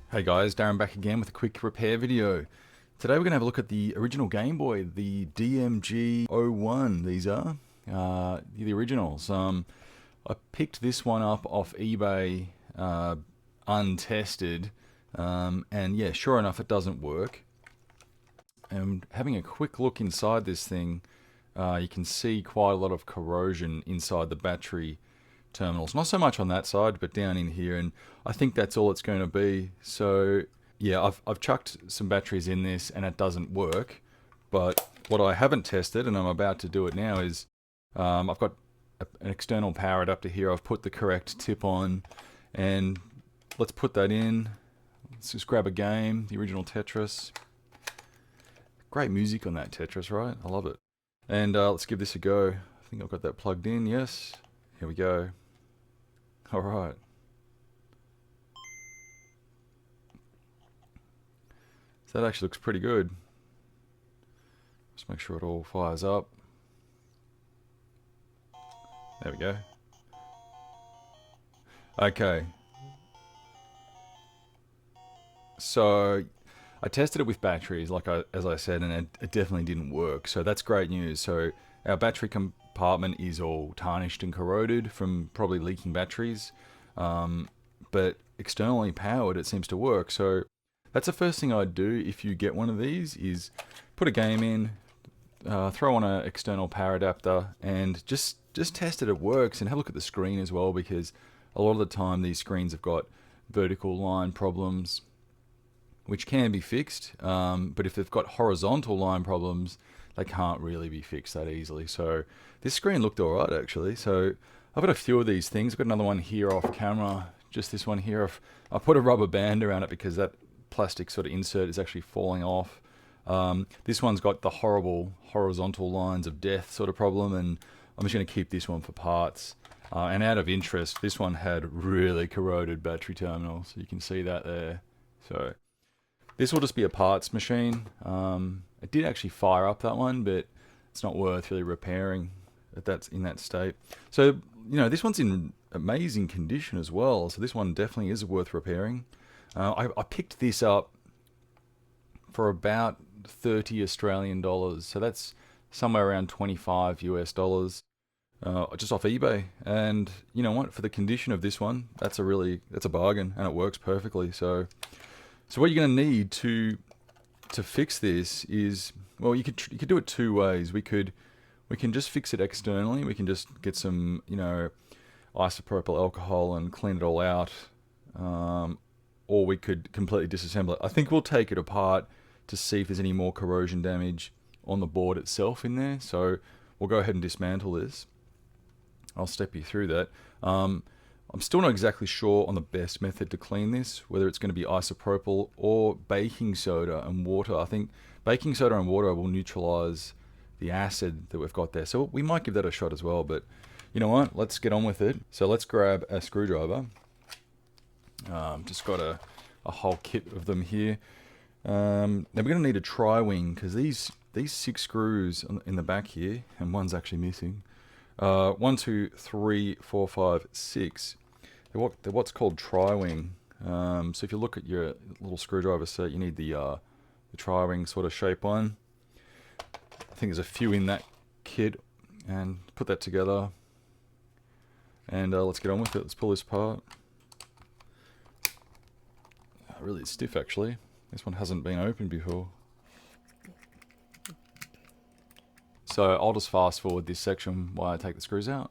Hey guys, Darren back again with a quick repair video. Today we're going to have a look at the original Game Boy, the DMG-01. These are the originals. I picked this one up off eBay untested, and yeah, sure enough it doesn't work. And having a quick look inside this thing, you can see quite a lot of corrosion inside the battery terminals. Not so much on that side, but down in here, and I think that's all it's going to be. So yeah, I've chucked some batteries in this and it doesn't work. But what I haven't tested, and I'm about to do it now, is I've got an external power adapter here. I've put the correct tip on, and let's put that in. Let's just grab a game, the original Tetris. Great music on that Tetris, right? I love it. And let's give this a go. I think I've got that plugged in, yes. Here we go. Alright. So that actually looks pretty good. Just make sure it all fires up. There we go. Okay. So I tested it with batteries, as I said, and it definitely didn't work. So that's great news. So our battery compartment is all tarnished and corroded from probably leaking batteries, but externally powered, it seems to work. So that's the first thing I'd do if you get one of these: is put a game in, throw on an external power adapter, and just test it works, and have a look at the screen as well, because a lot of the time these screens have got vertical line problems, which can be fixed, but if they've got horizontal line problems, they can't really be fixed that easily. So this screen looked alright actually. So I've got a few of these things. I've got another one here off camera, just this one here. I put a rubber band around it because that plastic sort of insert is actually falling off. This one's got the horrible horizontal lines of death sort of problem, and I'm just going to keep this one for parts. And out of interest, this one had really corroded battery terminals. You can see that there. So this will just be a parts machine. It did actually fire up that one, but it's not worth really repairing if that's in that state. So, this one's in amazing condition as well. So this one definitely is worth repairing. I picked this up for about 30 Australian dollars. So that's somewhere around 25 US dollars. Just off eBay. And you know what? For the condition of this one, that's a bargain, and it works perfectly. So what you're going to need to fix this is, well, you could do it two ways. We can just fix it externally. We can just get some isopropyl alcohol and clean it all out, or we could completely disassemble it. I think we'll take it apart to see if there's any more corrosion damage on the board itself in there. So we'll go ahead and dismantle this. I'll step you through that. I'm still not exactly sure on the best method to clean this, whether it's going to be isopropyl or baking soda and water. I think baking soda and water will neutralize the acid that we've got there. So we might give that a shot as well, but you know what? Let's get on with it. So let's grab a screwdriver. Just got a whole kit of them here. Now we're going to need a tri-wing, because these 6 screws in the back here, and one's actually missing. 1, 2, 3, 4, 5, 6. They're what's called tri-wing. So if you look at your little screwdriver set, you need the tri-wing sort of shape one. I think there's a few in that kit, and put that together. And let's get on with it. Let's pull this apart. Really stiff actually. This one hasn't been opened before. So I'll just fast forward this section while I take the screws out.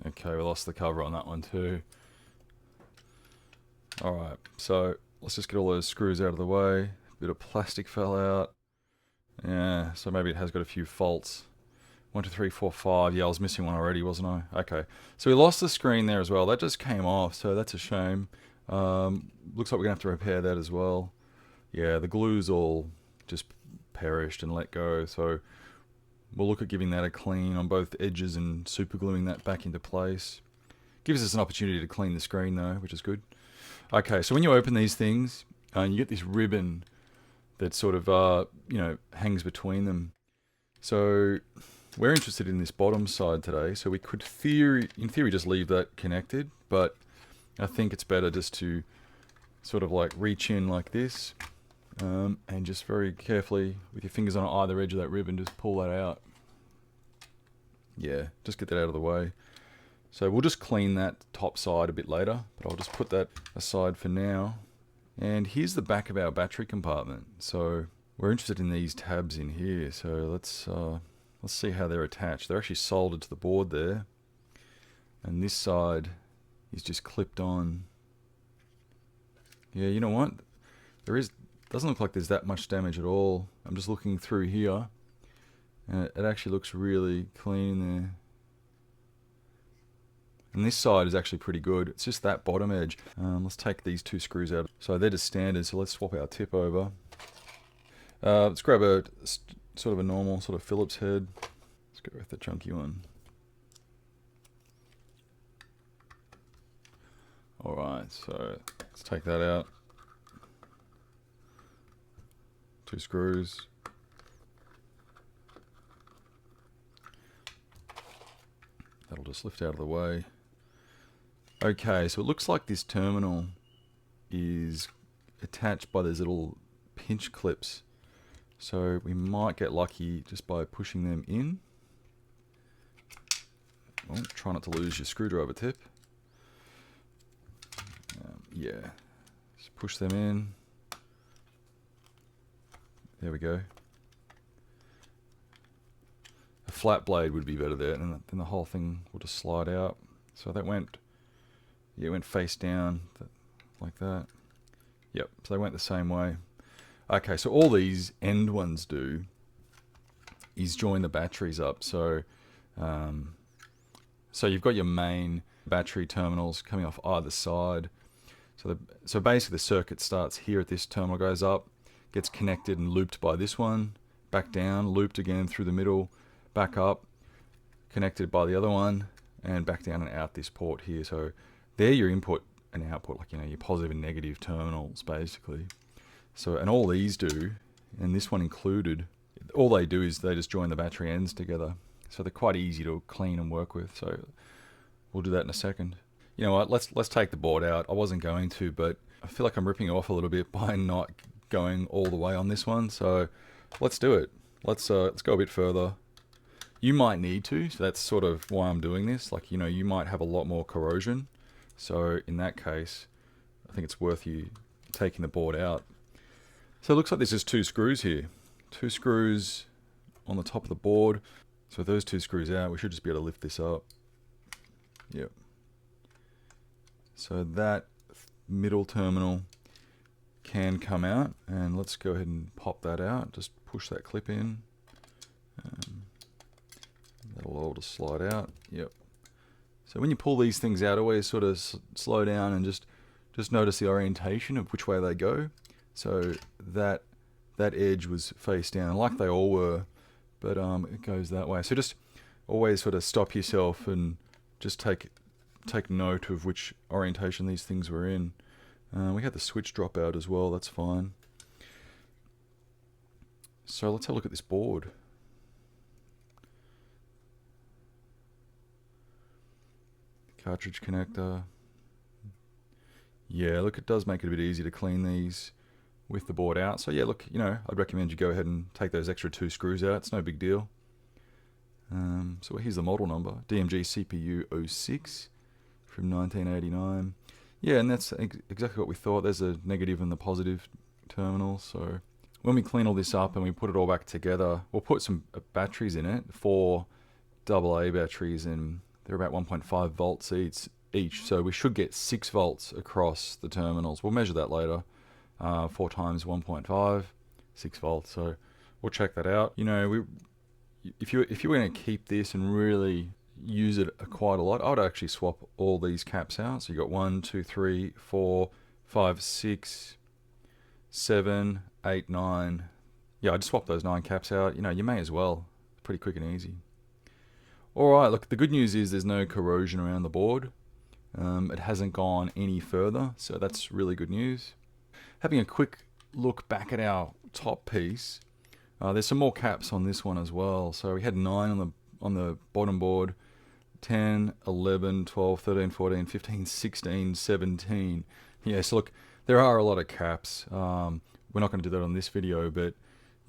Okay, we lost the cover on that one too. Alright, so let's just get all those screws out of the way. A bit of plastic fell out. Yeah, so maybe it has got a few faults. 1, 2, 3, 4, 5. Yeah, I was missing one already, wasn't I? Okay. So we lost the screen there as well. That just came off, so that's a shame. Looks like we're going to have to repair that as well. Yeah, the glue's all just perished and let go, so we'll look at giving that a clean on both edges and super gluing that back into place. Gives us an opportunity to clean the screen though, which is good. Okay, so when you open these things, you get this ribbon that sort of, hangs between them. So we're interested in this bottom side today, so we could in theory just leave that connected, but I think it's better just to sort of like reach in like this, and just very carefully with your fingers on either edge of that ribbon, just pull that out. Yeah, just get that out of the way. So we'll just clean that top side a bit later, but I'll just put that aside for now. And here's the back of our battery compartment. So we're interested in these tabs in here. So let's see how they're attached. They're actually soldered to the board there. And this side is just clipped on. Yeah, you know what? Doesn't look like there's that much damage at all. I'm just looking through here. And it actually looks really clean there. And this side is actually pretty good. It's just that bottom edge. Let's take these two screws out. So they're just standard, so let's swap our tip over. Let's grab a sort of a normal sort of Phillips head. Let's go with the chunky one. Alright, so let's take that out. Two screws. That'll just lift out of the way. Okay, so it looks like this terminal is attached by these little pinch clips. So we might get lucky just by pushing them in. Oh, try not to lose your screwdriver tip. Yeah, just push them in. There we go. A flat blade would be better there, and then the whole thing will just slide out. So that went, yeah, it went face down, like that. Yep, so they went the same way. Okay, so all these end ones do is join the batteries up. So, so you've got your main battery terminals coming off either side. So basically the circuit starts here at this terminal, goes up, gets connected and looped by this one, back down, looped again through the middle, back up, connected by the other one, and back down and out this port here. So they're your input and output, like, you know, your positive and negative terminals basically. So, and all these do, and this one included, all they do is they just join the battery ends together. So they're quite easy to clean and work with. So we'll do that in a second. You know what, let's take the board out. I wasn't going to, but I feel like I'm ripping off a little bit by not going all the way on this one. So let's do it. Let's go a bit further. You might need to, so that's sort of why I'm doing this. Like, you know, you might have a lot more corrosion. So in that case, I think it's worth you taking the board out. So it looks like there's just two screws here. Two screws on the top of the board. So with those two screws out, we should just be able to lift this up. Yep. So that middle terminal can come out, and let's go ahead and pop that out. Just push that clip in. That'll all just slide out. Yep. So when you pull these things out, always sort of slow down and just notice the orientation of which way they go. So that edge was face down, like they all were, but it goes that way. So just always sort of stop yourself and just take note of which orientation these things were in. We had the switch drop out as well, that's fine. So let's have a look at this board. Cartridge connector. Yeah, look, it does make it a bit easier to clean these with the board out. So yeah, look, you know, I'd recommend you go ahead and take those extra two screws out. It's no big deal. So here's the model number, DMG CPU 06 from 1989. Yeah, and that's exactly what we thought. There's a negative and the positive terminal. So when we clean all this up and we put it all back together, we'll put some batteries in it, 4 AA batteries, and they're about 1.5 volts each. So we should get 6 volts across the terminals. We'll measure that later. 4 times 1.5, 6 volts. So we'll check that out. You know, if you were going to keep this and really use it quite a lot, I would actually swap all these caps out. So you got 1, 2, 3, 4, 5, 6, 7, 8, 9. Yeah, I just swap those 9 caps out. You know, you may as well. It's pretty quick and easy. All right, look, the good news is there's no corrosion around the board. It hasn't gone any further, so that's really good news. Having a quick look back at our top piece, there's some more caps on this one as well. So we had 9 on the bottom board. 10, 11, 12, 13, 14, 15, 16, 17. Yes, look, there are a lot of caps. We're not going to do that on this video, but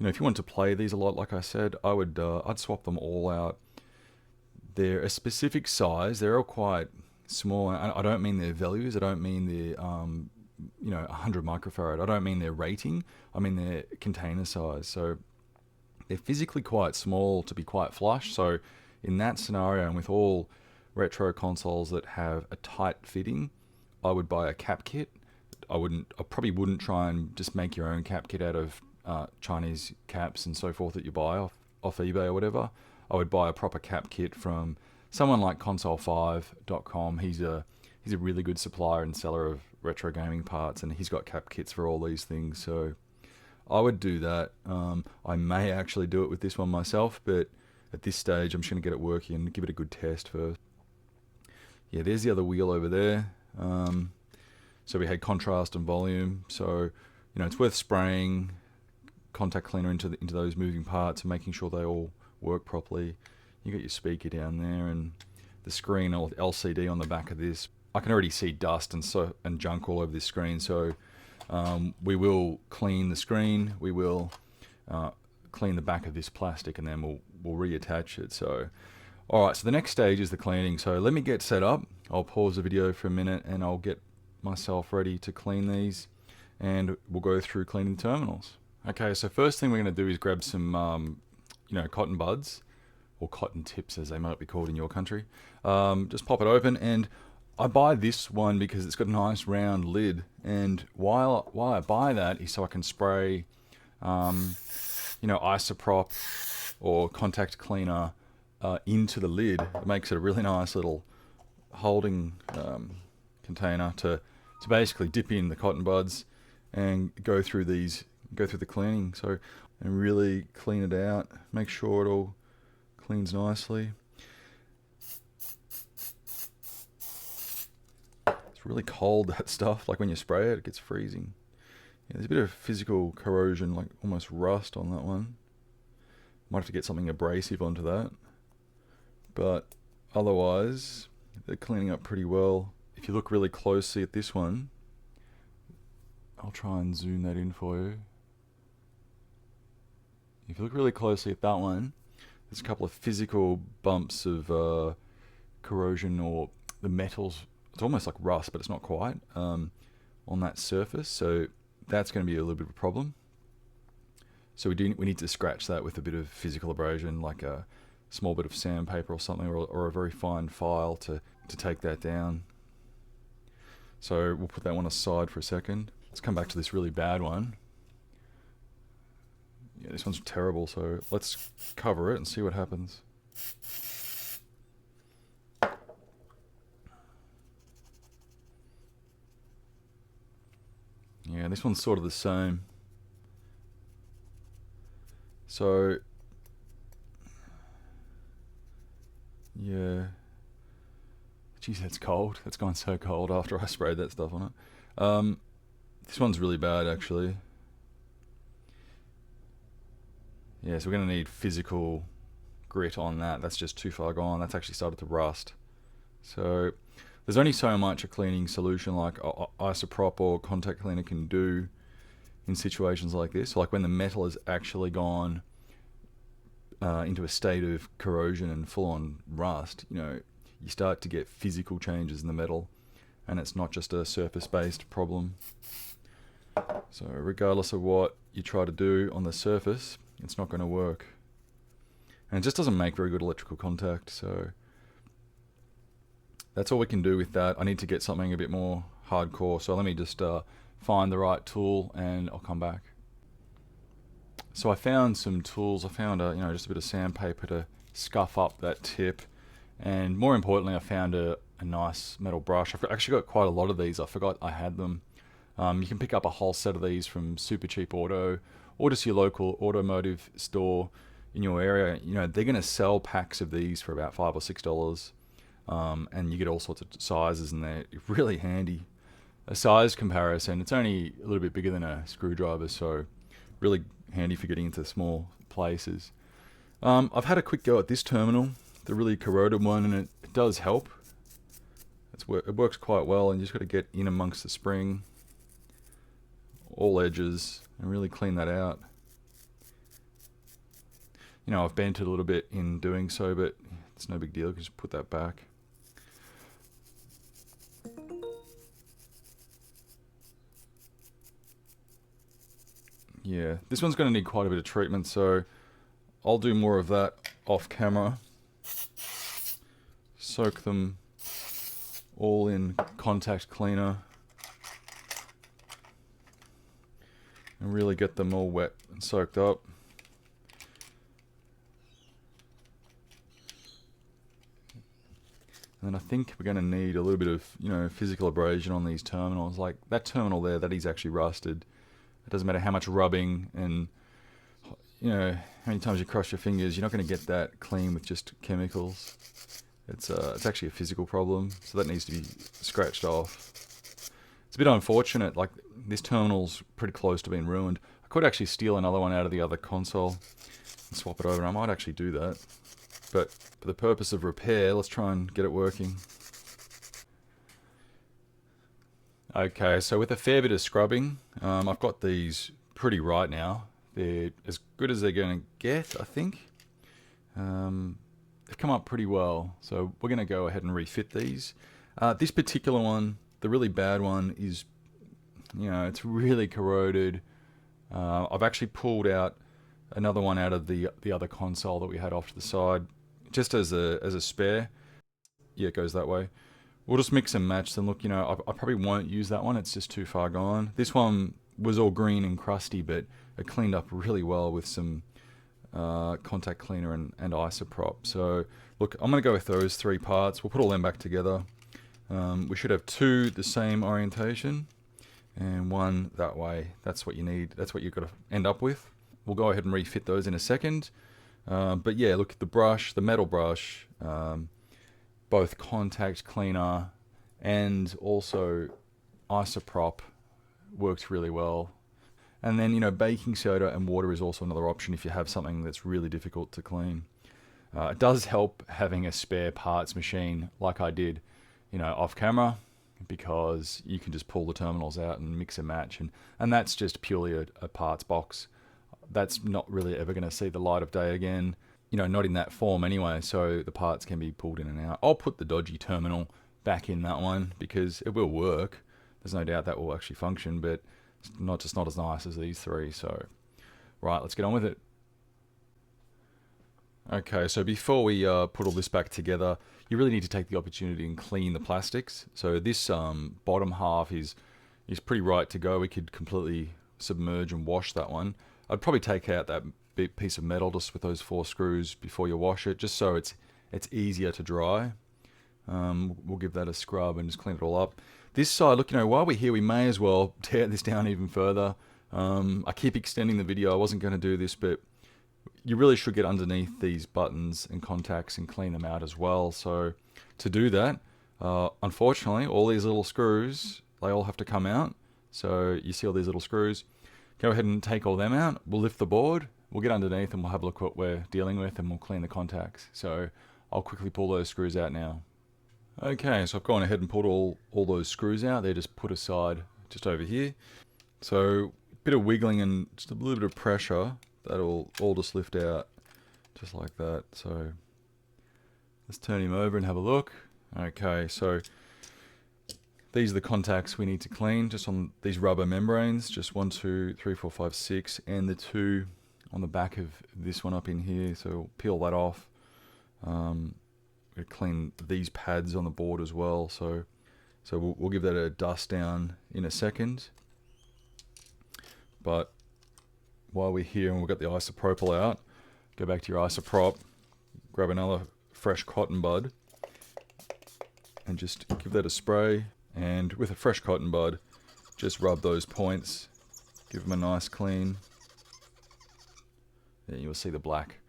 if you want to play these a lot, like I said, I'd swap them all out. They're a specific size. They're all quite small. I don't mean their values. I don't mean their 100 microfarad. I don't mean their rating. I mean their container size. So they're physically quite small to be quite flush. So in that scenario, and with all retro consoles that have a tight fitting, I would buy a cap kit. I probably wouldn't try and just make your own cap kit out of Chinese caps and so forth that you buy off eBay or whatever. I would buy a proper cap kit from someone like Console5.com. He's a really good supplier and seller of retro gaming parts, and he's got cap kits for all these things. So I would do that. I may actually do it with this one myself, but at this stage, I'm just going to get it working and give it a good test first. Yeah, there's the other wheel over there. So we had contrast and volume. So, it's worth spraying contact cleaner into those moving parts and making sure they all work properly. You got your speaker down there and the screen or LCD on the back of this. I can already see dust and junk all over this screen. So we will clean the screen. We will clean the back of this plastic, and then we'll reattach it. So, all right. So the next stage is the cleaning. So let me get set up. I'll pause the video for a minute, and I'll get myself ready to clean these, and we'll go through cleaning the terminals. Okay. So first thing we're going to do is grab some, cotton buds, or cotton tips as they might be called in your country. Just pop it open, and I buy this one because it's got a nice round lid, and why I buy that is so I can spray isopropyl or contact cleaner into the lid. It makes it a really nice little holding container to basically dip in the cotton buds and go through the cleaning. So, and really clean it out, make sure it all cleans nicely. It's really cold, that stuff. Like when you spray it, it gets freezing. Yeah, there's a bit of physical corrosion, like almost rust on that one. Might have to get something abrasive onto that. But otherwise, they're cleaning up pretty well. If you look really closely at this one, I'll try and zoom that in for you. If you look really closely at that one, there's a couple of physical bumps of corrosion, or the metals. It's almost like rust, but it's not quite, on that surface. So that's going to be a little bit of a problem. So we need to scratch that with a bit of physical abrasion, like a small bit of sandpaper or something, or a very fine file to take that down. So we'll put that one aside for a second. Let's come back to this really bad one. Yeah, this one's terrible, so let's cover it and see what happens. Yeah, this one's sort of the same. So, yeah. Geez, that's cold. That's gone so cold after I sprayed that stuff on it. This one's really bad, actually. Yeah, so we're going to need physical grit on that. That's just too far gone. That's actually started to rust. So there's only so much a cleaning solution like isopropyl or contact cleaner can do in situations like this. So like when the metal has actually gone into a state of corrosion and full-on rust, you start to get physical changes in the metal, and it's not just a surface-based problem. So regardless of what you try to do on the surface, it's not going to work. And it just doesn't make very good electrical contact, so that's all we can do with that. I need to get something a bit more hardcore, so let me just find the right tool and I'll come back. So I found some tools. I found just a bit of sandpaper to scuff up that tip, and more importantly, I found a nice metal brush. I've actually got quite a lot of these. I forgot I had them. You can pick up a whole set of these from Super Cheap Auto, or just your local automotive store in your area. They're going to sell packs of these for about $5 or $6, and you get all sorts of sizes, and they're really handy. A size comparison, it's only a little bit bigger than a screwdriver, so really handy for getting into small places. I've had a quick go at this terminal, the really corroded one, and it does help. It works quite well, and you just got to get in amongst the spring, all edges, and really clean that out. You know, I've bent it a little bit in doing so, but it's no big deal. You can just put that back. Yeah, this one's going to need quite a bit of treatment, so I'll do more of that off camera. Soak them all in contact cleaner and really get them all wet and soaked up. And then I think we're going to need a little bit of, you know, physical abrasion on these terminals. Like that terminal there, that is actually rusted. It doesn't matter how much rubbing and, you know, how many times you cross your fingers, you're not going to get that clean with just chemicals. It's actually a physical problem, so that needs to be scratched off. It's a bit unfortunate, like this terminal's pretty close to being ruined. I could actually steal another one out of the other console and swap it over, and I might actually do that. But for the purpose of repair, let's try and get it working. Okay, so with a fair bit of scrubbing, I've got these pretty right now. They're as good as they're going to get, I think. They've come up pretty well, so we're going to go ahead and refit these. This particular one, the really bad one, is, you know, it's really corroded. I've actually pulled out another one out of the other console that we had off to the side, just as a spare. Yeah, it goes that way. We'll just mix and match them. Look, you know, I probably won't use that one. It's just too far gone. This one was all green and crusty, but it cleaned up really well with some contact cleaner and isoprop. So look, I'm going to go with those 3 parts. We'll put all them back together. We should have 2 the same orientation and 1 that way. That's what you need. That's what you've got to end up with. We'll go ahead and refit those in a second. But yeah, look at the brush, the metal brush, both contact cleaner and also isoprop works really well. And then, you know, baking soda and water is also another option if you have something that's really difficult to clean. It does help having a spare parts machine like I did, you know, off camera, because you can just pull the terminals out and mix and match. And that's just purely a parts box. That's not really ever going to see the light of day again, you know, not in that form anyway, so the parts can be pulled in and out. I'll put the dodgy terminal back in that one because it will work. There's no doubt that will actually function, but it's not as nice as these 3. So, right, let's get on with it. Okay, so before we put all this back together, you really need to take the opportunity and clean the plastics. So this bottom half is pretty right to go. We could completely submerge and wash that one. I'd probably take out that big piece of metal just with those 4 screws before you wash it, just so it's easier to dry. We'll give that a scrub and just clean it all up. This side, look, you know, while we're here, we may as well tear this down even further. I keep extending the video. I wasn't going to do this, but you really should get underneath these buttons and contacts and clean them out as well. So to do that, unfortunately, all these little screws, they all have to come out. So you see all these little screws. Go ahead and take all them out. We'll lift the board. We'll get underneath and we'll have a look what we're dealing with, and we'll clean the contacts. So I'll quickly pull those screws out now. Okay, so I've gone ahead and pulled all those screws out. They're just put aside just over here. So a bit of wiggling and just a little bit of pressure, that'll all just lift out just like that. So let's turn him over and have a look. Okay, so these are the contacts we need to clean, just on these rubber membranes, just 1, 2, 3, 4, 5, 6, and the 2 on the back of this one up in here. So we'll peel that off. We'll clean these pads on the board as well. So we'll give that a dust down in a second. But while we're here and we've got the isopropyl out, go back to your isoprop, grab another fresh cotton bud, and just give that a spray. And with a fresh cotton bud, just rub those points, give them a nice clean. Then you'll see the black,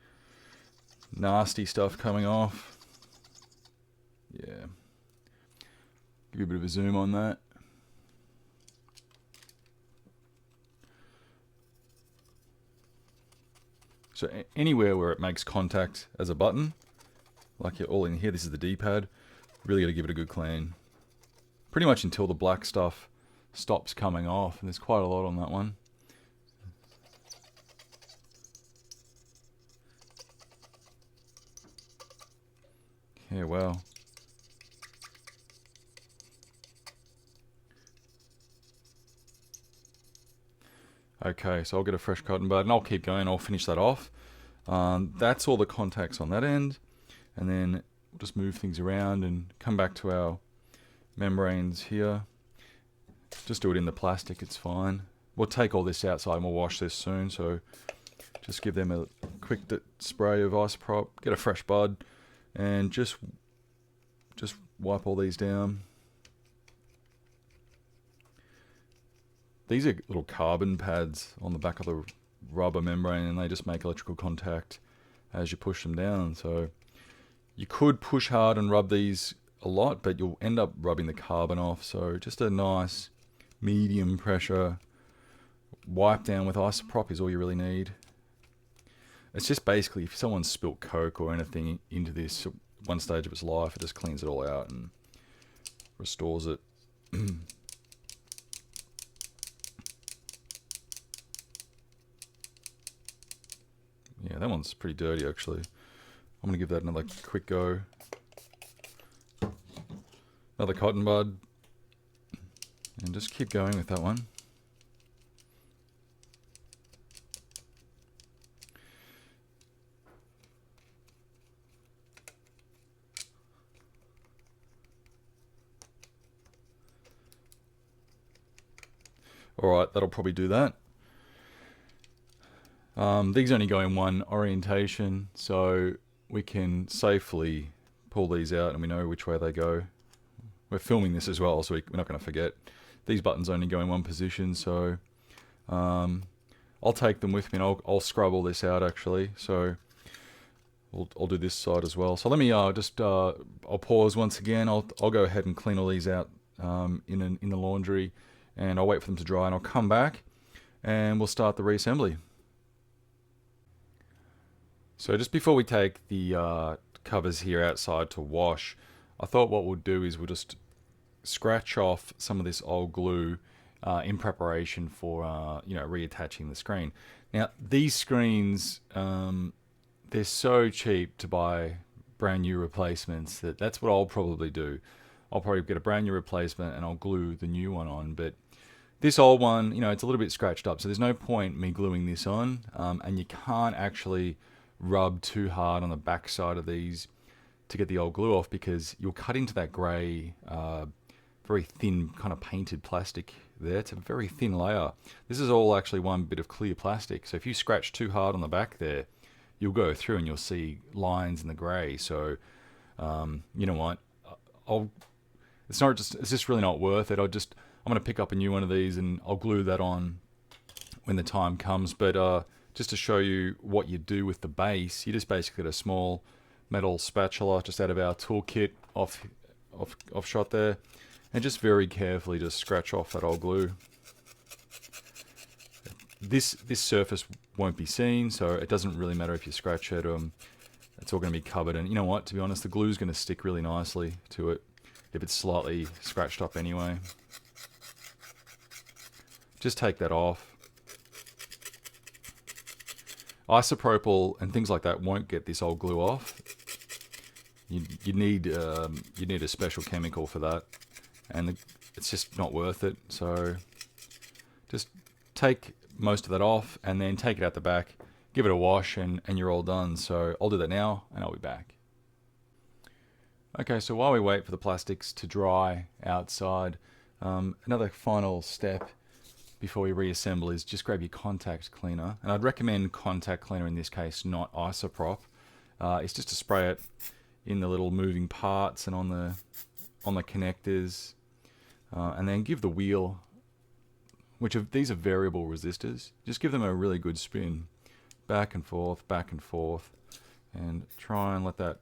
nasty stuff coming off. Yeah. Give you a bit of a zoom on that. So anywhere where it makes contact as a button, like you're all in here, this is the D-pad, really got to give it a good clean. Pretty much until the black stuff stops coming off, and there's quite a lot on that one. Yeah, well. Okay, so I'll get a fresh cotton bud and I'll keep going. I'll finish that off. That's all the contacts on that end. And then we'll just move things around and come back to our membranes here. Just do it in the plastic, it's fine. We'll take all this outside and we'll wash this soon. So just give them a quick spray of isopropyl, get a fresh bud, and just wipe all these down. These are little carbon pads on the back of the rubber membrane, and they just make electrical contact as you push them down. So you could push hard and rub these a lot, but you'll end up rubbing the carbon off. So just a nice medium pressure wipe down with isopropyl is all you really need. It's just basically if someone spilt Coke or anything into this at one stage of its life, it just cleans it all out and restores it. Yeah, that one's pretty dirty actually. I'm going to give that another quick go. Another cotton bud. And just keep going with that one. Alright, that'll probably do that. These only go in one orientation, so we can safely pull these out and we know which way they go. We're filming this as well, so we're not going to forget. These buttons only go in one position, so I'll take them with me and I'll scrub all this out actually. So I'll do this side as well. So let me I'll pause once again. I'll go ahead and clean all these out in the laundry, and I'll wait for them to dry, and I'll come back and we'll start the reassembly. So just before we take the covers here outside to wash, I thought what we'll do is we'll just scratch off some of this old glue in preparation for reattaching the screen. Now these screens, they're so cheap to buy brand new replacements that's what I'll probably do. I'll probably get a brand new replacement and I'll glue the new one on. But this old one, it's a little bit scratched up, so there's no point me gluing this on, and you can't actually rub too hard on the back side of these to get the old glue off, because you'll cut into that grey, very thin kind of painted plastic there. It's a very thin layer. This is all actually one bit of clear plastic, so if you scratch too hard on the back there, you'll go through and you'll see lines in the grey. So you know what, it's just really not worth it. I'm going to pick up a new one of these and I'll glue that on when the time comes. But just to show you what you do with the base, you just basically get a small metal spatula just out of our toolkit off shot there, and just very carefully just scratch off that old glue. This surface won't be seen, so it doesn't really matter if you scratch it. It's all going to be covered, and you know what, to be honest, the glue's going to stick really nicely to it if it's slightly scratched up anyway. Just take that off. Isopropyl and things like that won't get this old glue off. You need a special chemical for that, and it's just not worth it. So just take most of that off and then take it out the back, give it a wash, and you're all done. So I'll do that now and I'll be back. Okay, so while we wait for the plastics to dry outside, another final step before we reassemble is just grab your contact cleaner. And I'd recommend contact cleaner in this case, not isopropyl. It's just to spray it in the little moving parts and on the connectors, and then give the wheel, these are variable resistors, just give them a really good spin, back and forth, and try and let that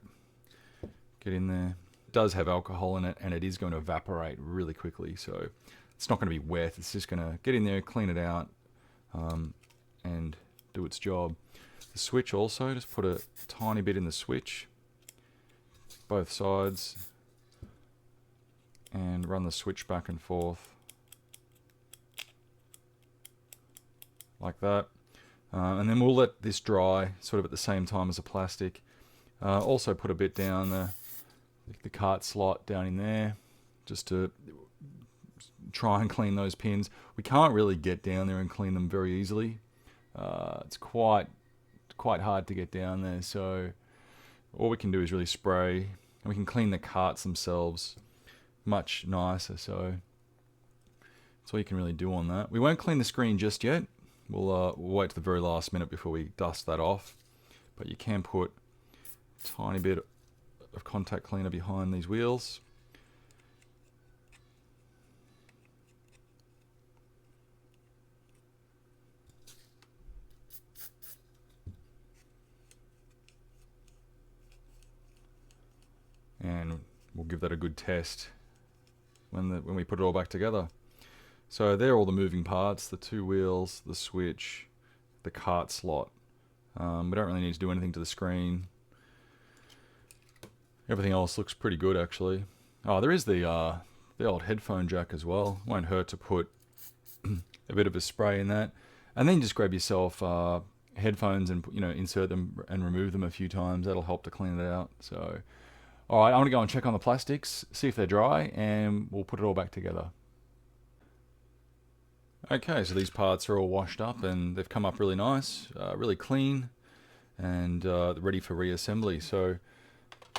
get in there. It does have alcohol in it, and it is going to evaporate really quickly, so it's not going to be wet. It's just going to get in there, clean it out, and do its job. the switch also. Just put a tiny bit in the switch, both sides, and run the switch back and forth like that. And then we'll let this dry sort of at the same time as the plastic. Also put a bit down the cart slot down in there, just to try and clean those pins. We can't really get down there and clean them very easily. It's quite hard to get down there, so all we can do is really spray, and we can clean the carts themselves much nicer. So that's all you can really do on that. We won't clean the screen just yet. We'll wait to the very last minute before we dust that off, but you can put a tiny bit of contact cleaner behind these wheels. And we'll give that a good test when we put it all back together. So there are all the moving parts, the two wheels, the switch, the cart slot. We don't really need to do anything to the screen. Everything else looks pretty good actually. Oh, there is the old headphone jack as well. Won't hurt to put a bit of a spray in that. And then just grab yourself headphones and insert them and remove them a few times. That'll help to clean it out. So alright, I want to go and check on the plastics, see if they're dry, and we'll put it all back together. Okay, so these parts are all washed up and they've come up really nice, really clean, and ready for reassembly. So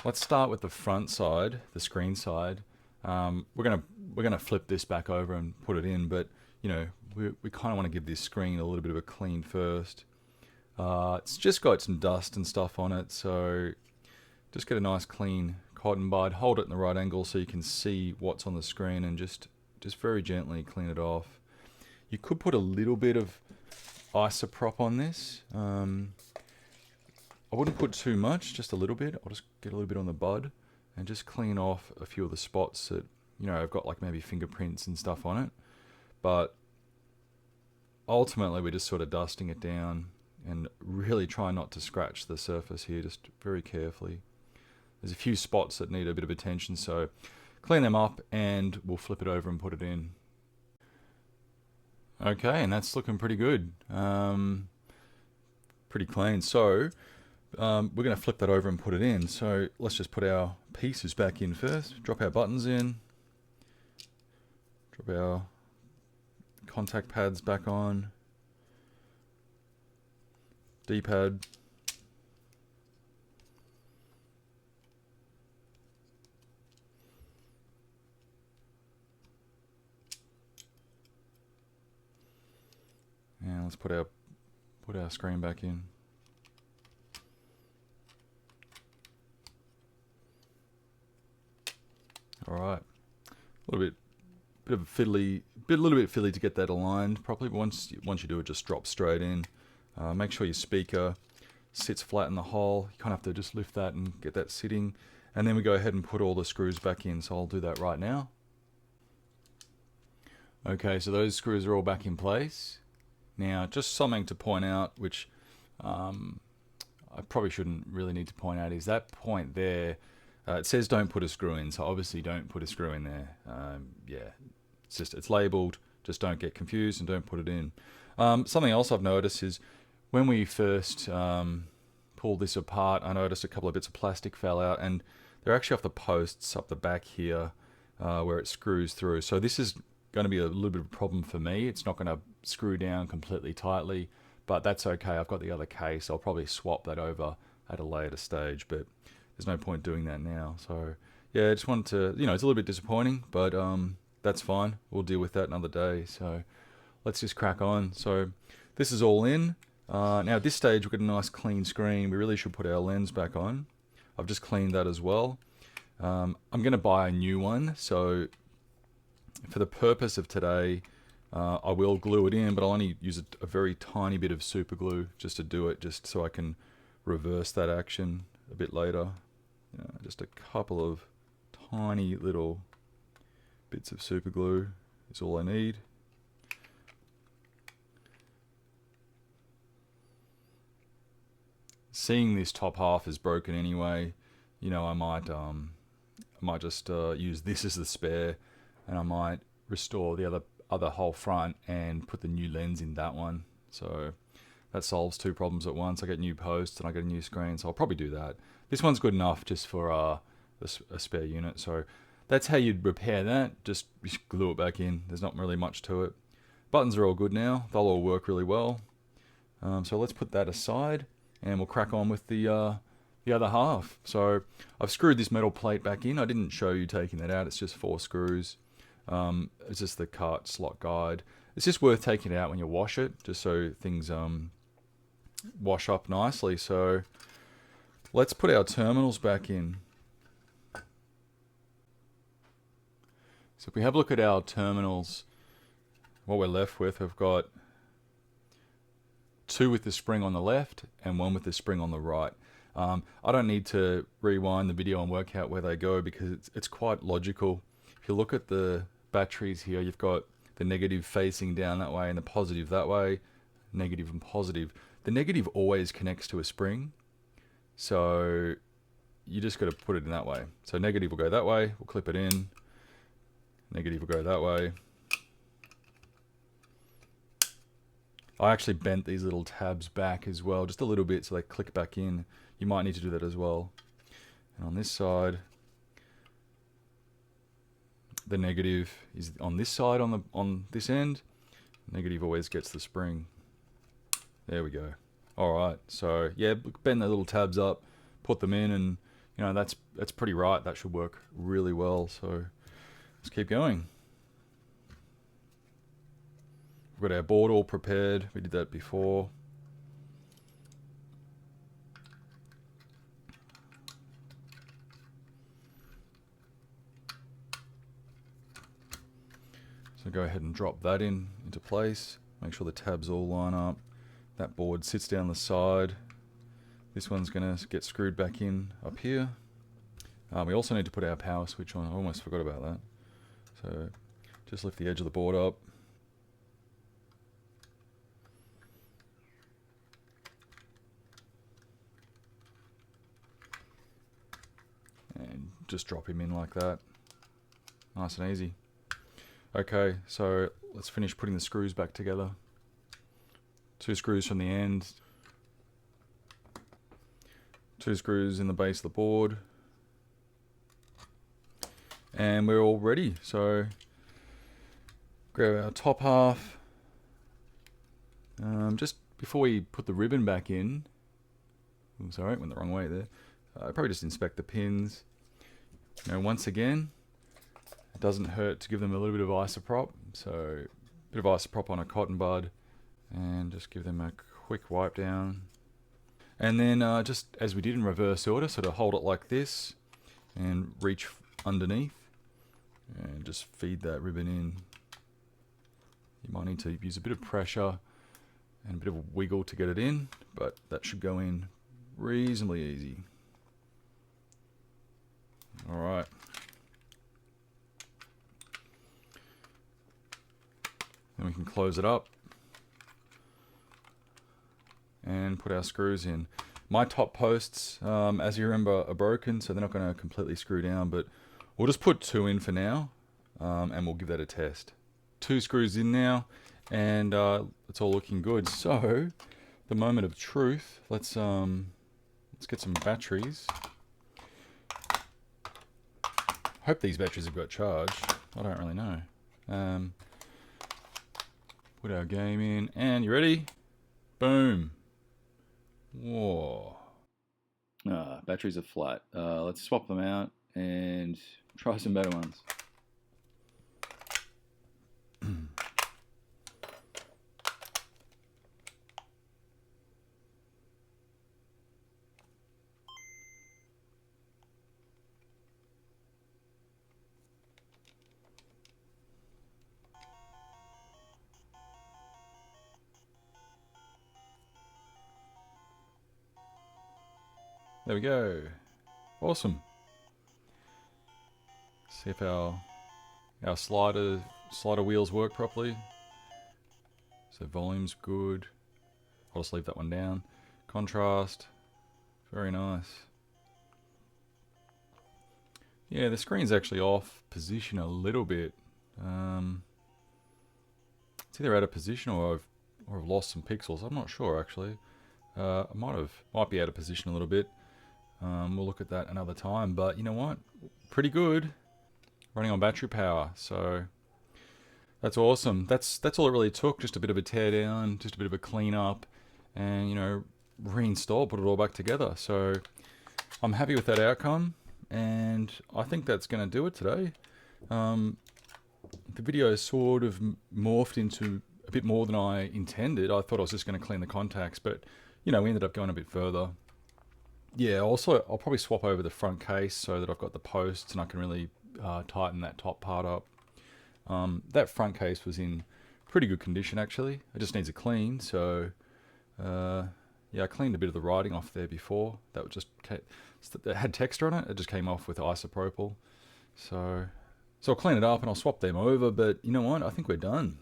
let's start with the front side, the screen side. We're gonna flip this back over and put it in, but we kind of want to give this screen a little bit of a clean first. It's just got some dust and stuff on it, so just get a nice clean cotton bud, hold it in the right angle so you can see what's on the screen, and just very gently clean it off. You could put a little bit of isopropyl on this. I wouldn't put too much, just a little bit. I'll just get a little bit on the bud and just clean off a few of the spots that have got like maybe fingerprints and stuff on it. But ultimately we're just sort of dusting it down and really try not to scratch the surface here, just very carefully. There's a few spots that need a bit of attention, so clean them up and we'll flip it over and put it in. Okay, and that's looking pretty good. Pretty clean. So we're going to flip that over and put it in. So let's just put our pieces back in first. Drop our buttons in. Drop our contact pads back on. D-pad. And let's put our screen back in. All right, a little bit of a little bit fiddly to get that aligned properly. But once you do it, just drop straight in. Make sure your speaker sits flat in the hole. You kind of have to just lift that and get that sitting. And then we go ahead and put all the screws back in. So I'll do that right now. Okay, so those screws are all back in place. Now, just something to point out, which I probably shouldn't really need to point out, is that point there. It says don't put a screw in, so obviously don't put a screw in there. Yeah, it's labelled. Just don't get confused and don't put it in. Something else I've noticed is when we first pulled this apart, I noticed a couple of bits of plastic fell out, and they're actually off the posts up the back here where it screws through. So this is going to be a little bit of a problem for me. It's not going to screw down completely tightly, but that's okay. I've got the other case. I'll probably swap that over at a later stage, but there's no point doing that now. So yeah, I just wanted to, it's a little bit disappointing, but that's fine. We'll deal with that another day. So let's just crack on. So this is all in. Now at this stage, we've got a nice clean screen. We really should put our lens back on. I've just cleaned that as well. I'm going to buy a new one. So for the purpose of today, I will glue it in, but I'll only use a very tiny bit of super glue just to do it, just so I can reverse that action a bit later. Just a couple of tiny little bits of super glue is all I need. seeing this top half is broken anyway, you know, I might just use this as the spare, and I might restore the other whole front and put the new lens in that one. So that solves two problems at once. I get new posts and I get a new screen, so I'll probably do that. This one's good enough just for a spare unit. So that's how you'd repair that. Just glue it back in. There's not really much to it. Buttons are all good now. They'll all work really well. So let's put that aside and we'll crack on with the other half. So I've screwed this metal plate back in. I didn't show you taking that out. It's just 4 screws. It's just the cart slot guide. It's just worth taking it out when you wash it, just so things wash up nicely. So let's put our terminals back in. So if we have a look at our terminals, what we're left with, we've got 2 with the spring on the left and 1 with the spring on the right. I don't need to rewind the video and work out where they go because it's quite logical. If you look at the batteries here, you've got the negative facing down that way and the positive that way, negative and positive. The negative always connects to a spring, so you just got to put it in that way. So negative will go that way, we'll clip it in, negative will go that way. I actually bent these little tabs back as well, just a little bit so they click back in. You might need to do that as well. And on this side, the negative is on this side on this end. Negative always gets the spring. There we go. All right. So yeah, bend the little tabs up, put them in, and you know that's pretty right. That should work really well. So let's keep going. We've got our board all prepared. We did that before. So go ahead and drop that into place. Make sure the tabs all line up. That board sits down the side. This one's going to get screwed back in up here. We also need to put our power switch on. I almost forgot about that. So just lift the edge of the board up. And just drop him in like that. Nice and easy. Okay, so let's finish putting the screws back together. 2 screws from the end. 2 screws in the base of the board. And we're all ready. So grab our top half. Just before we put the ribbon back in. I'm sorry, went the wrong way there. Probably just inspect the pins. You know, once again, it doesn't hurt to give them a little bit of isoprop. So a bit of isoprop on a cotton bud and just give them a quick wipe down. And then just as we did in reverse order, sort of hold it like this and reach underneath and just feed that ribbon in. You might need to use a bit of pressure and a bit of a wiggle to get it in, but that should go in reasonably easy. All right. Then we can close it up and put our screws in. My top posts, as you remember, are broken, so they're not going to completely screw down, but we'll just put 2 in for now, and we'll give that a test. 2 screws in now, and it's all looking good. So, the moment of truth, let's get some batteries. Hope these batteries have got charge. I don't really know. Put our game in, and you ready? Boom. Whoa. Batteries are flat. Let's swap them out and try some better ones. There we go. Awesome. See if our slider wheels work properly. So volume's good. I'll just leave that one down. Contrast. Very nice. Yeah, the screen's actually off position a little bit. It's either out of position or I've lost some pixels. I'm not sure actually. I might be out of position a little bit. We'll look at that another time. But you know what? Pretty good. Running on battery power. So that's awesome. That's all it really took. Just a bit of a tear down, just a bit of a clean up, and reinstall, put it all back together. So I'm happy with that outcome, and I think that's going to do it today. The video sort of morphed into a bit more than I intended. I thought I was just going to clean the contacts, but we ended up going a bit further. Yeah, also I'll probably swap over the front case so that I've got the posts and I can really tighten that top part up. That front case was in pretty good condition actually. It just needs a clean, so yeah, I cleaned a bit of the writing off there before. That was just it had texture on it. It just came off with isopropyl. So I'll clean it up and I'll swap them over. But you know what? I think we're done.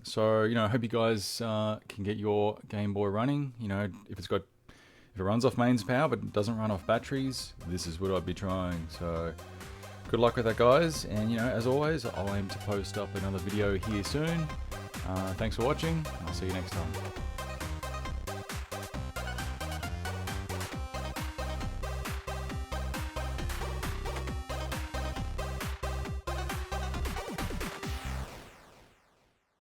So I hope you guys can get your Game Boy running. If it runs off mains power but it doesn't run off batteries, this is what I'd be trying. So good luck with that, guys. And as always, I'll aim to post up another video here soon. Thanks for watching. I'll see you next time.